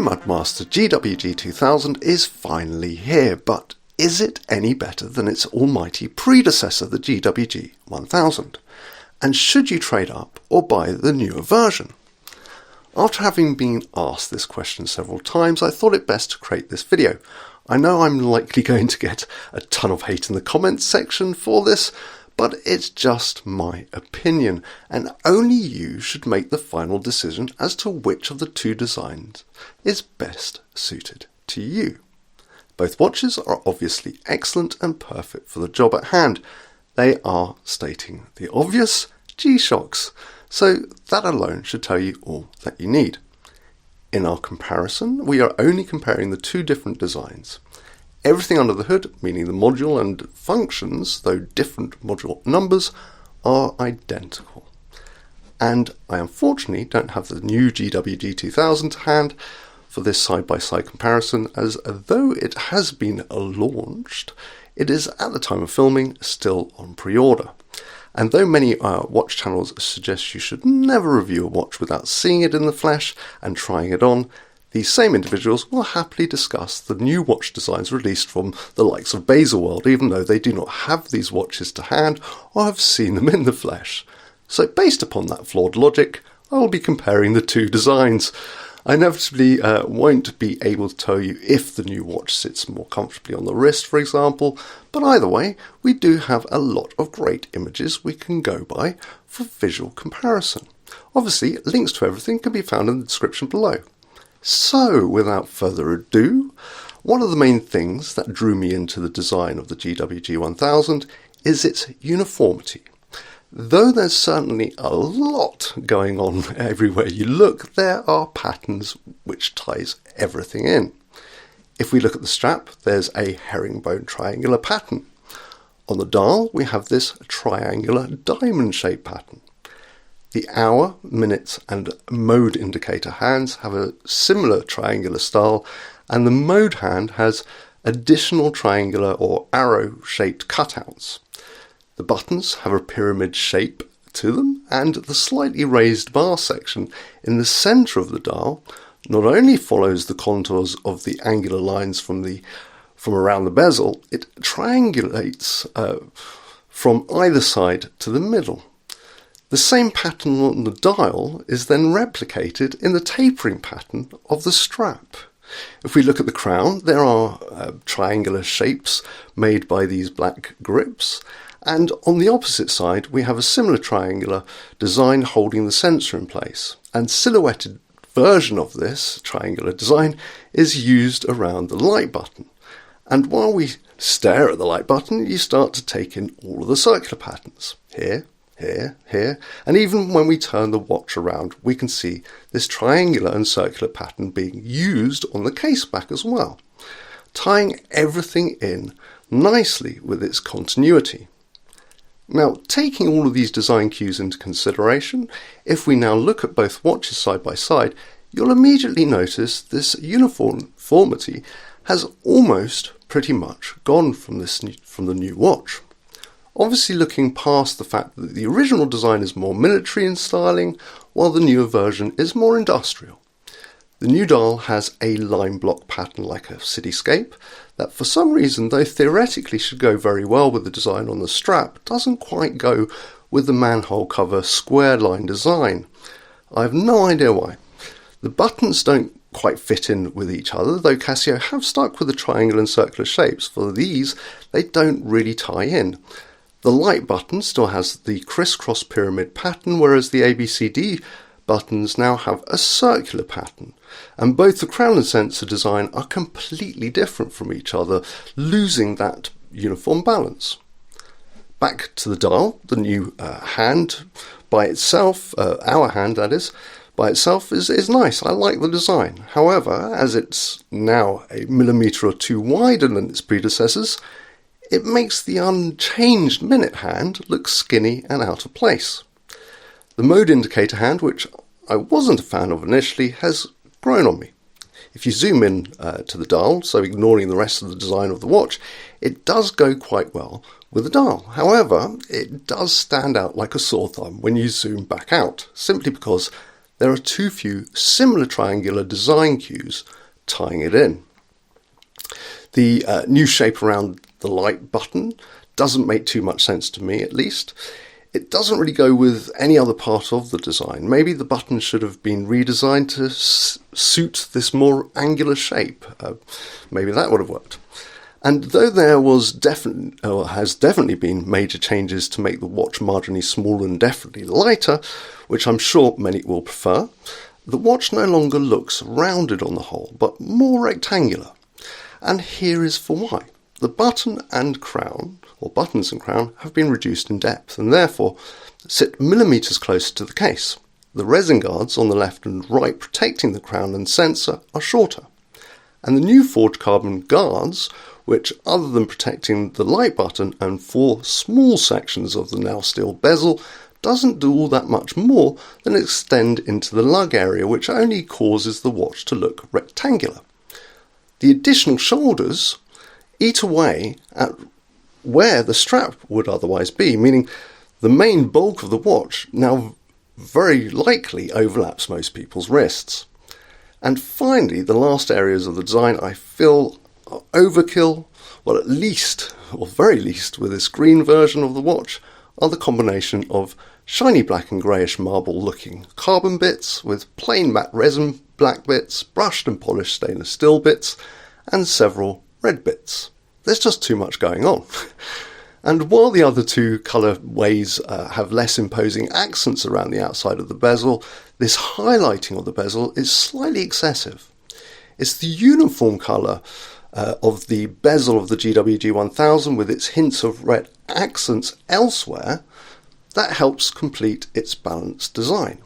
Mudmaster GWG 2000 is finally here, but is it any better than its almighty predecessor, the GWG 1000? And should you trade up or buy the newer version? After having been asked this question several times, I thought it best to create this video. I know I'm likely going to get a ton of hate in the comments section for this, but it's just my opinion, and only you should make the final decision as to which of the two designs is best suited to you. Both watches are obviously excellent and perfect for the job at hand. They are, stating the obvious, G-Shocks, so that alone should tell you all that you need. In our comparison, we are only comparing the two different designs. Everything under the hood, meaning the module and functions, though different module numbers, are identical. And I unfortunately don't have the new GWG 2000 to hand for this side-by-side comparison, as though it has been launched, it is at the time of filming still on pre-order. And though many watch channels suggest you should never review a watch without seeing it in the flesh and trying it on, these same individuals will happily discuss the new watch designs released from the likes of Baselworld, even though they do not have these watches to hand or have seen them in the flesh. So based upon that flawed logic, I will be comparing the two designs. I inevitably won't be able to tell you if the new watch sits more comfortably on the wrist, for example, but either way, we do have a lot of great images we can go by for visual comparison. Obviously, links to everything can be found in the description below. So, without further ado, one of the main things that drew me into the design of the GWG 1000 is its uniformity. Though there's certainly a lot going on everywhere you look, there are patterns which ties everything in. If we look at the strap, there's a herringbone triangular pattern. On the dial, we have this triangular diamond-shaped pattern. The hour, minutes and mode indicator hands have a similar triangular style, and the mode hand has additional triangular or arrow-shaped cutouts. The buttons have a pyramid shape to them, and the slightly raised bar section in the centre of the dial not only follows the contours of the angular lines from around the bezel, it triangulates from either side to the middle. The same pattern on the dial is then replicated in the tapering pattern of the strap. If we look at the crown, there are triangular shapes made by these black grips, and on the opposite side we have a similar triangular design holding the sensor in place. And silhouetted version of this triangular design is used around the light button. And while we stare at the light button, you start to take in all of the circular patterns. Here, and even when we turn the watch around, we can see this triangular and circular pattern being used on the case back as well, tying everything in nicely with its continuity. Now, taking all of these design cues into consideration, if we now look at both watches side by side, you'll immediately notice this uniformity has almost pretty much gone from the new watch. Obviously looking past the fact that the original design is more military in styling, while the newer version is more industrial. The new dial has a line block pattern like a cityscape that for some reason, though theoretically should go very well with the design on the strap, doesn't quite go with the manhole cover square line design. I have no idea why. The buttons don't quite fit in with each other, though cAsIO have stuck with the triangle and circular shapes. For these, they don't really tie in. The light button still has the crisscross pyramid pattern, whereas the ABCD buttons now have a circular pattern. And both the crown and sensor design are completely different from each other, losing that uniform balance. Back to the dial, the new hand by itself, our hand that is, by itself is nice. I like the design. However, as it's now a millimetre or two wider than its predecessors, it makes the unchanged minute hand look skinny and out of place. The mode indicator hand, which I wasn't a fan of initially, has grown on me. If you zoom in to the dial, so ignoring the rest of the design of the watch, it does go quite well with the dial. However, it does stand out like a sore thumb when you zoom back out, simply because there are too few similar triangular design cues tying it in. The new shape around the light button doesn't make too much sense to me, at least. It doesn't really go with any other part of the design. Maybe the button should have been redesigned to suit this more angular shape. Maybe that would have worked. And though there has definitely been major changes to make the watch marginally smaller and definitely lighter, which I'm sure many will prefer, the watch no longer looks rounded on the whole, but more rectangular. And here is for why. The button and crown, or buttons and crown, have been reduced in depth and therefore sit millimetres closer to the case. The resin guards on the left and right protecting the crown and sensor are shorter. And the new forged carbon guards, which other than protecting the light button and 4 small sections of the now steel bezel, doesn't do all that much more than extend into the lug area, which only causes the watch to look rectangular. The additional shoulders eat away at where the strap would otherwise be, meaning the main bulk of the watch now very likely overlaps most people's wrists. And finally, the last areas of the design I feel are overkill, well at least, or very least, with this green version of the watch, are the combination of shiny black and greyish marble looking carbon bits with plain matte resin black bits, brushed and polished stainless steel bits, and several red bits. There's just too much going on. And while the other two colourways have less imposing accents around the outside of the bezel, this highlighting of the bezel is slightly excessive. It's the uniform colour of the bezel of the GWG 1000 with its hints of red accents elsewhere that helps complete its balanced design.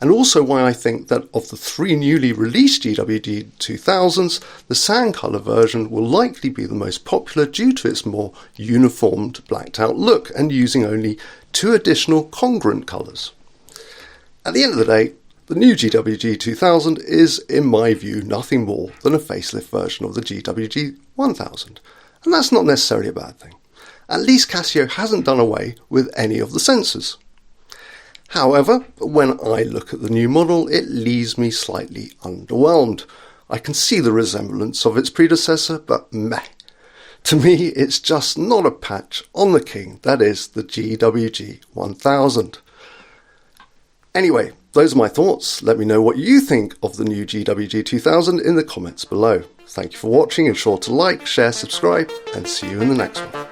And also why I think that of the 3 newly released GWG 2000s, the sand colour version will likely be the most popular due to its more uniformed blacked out look and using only 2 additional congruent colours. At the end of the day, the new GWG 2000 is, in my view, nothing more than a facelift version of the GWG 1000. And that's not necessarily a bad thing. At least cAsIO hasn't done away with any of the sensors. However, when I look at the new model, it leaves me slightly underwhelmed. I can see the resemblance of its predecessor, but meh. To me, it's just not a patch on the king, that is the GWG 1000. Anyway, those are my thoughts. Let me know what you think of the new GWG 2000 in the comments below. Thank you for watching, and sure to like, share, subscribe, and see you in the next one.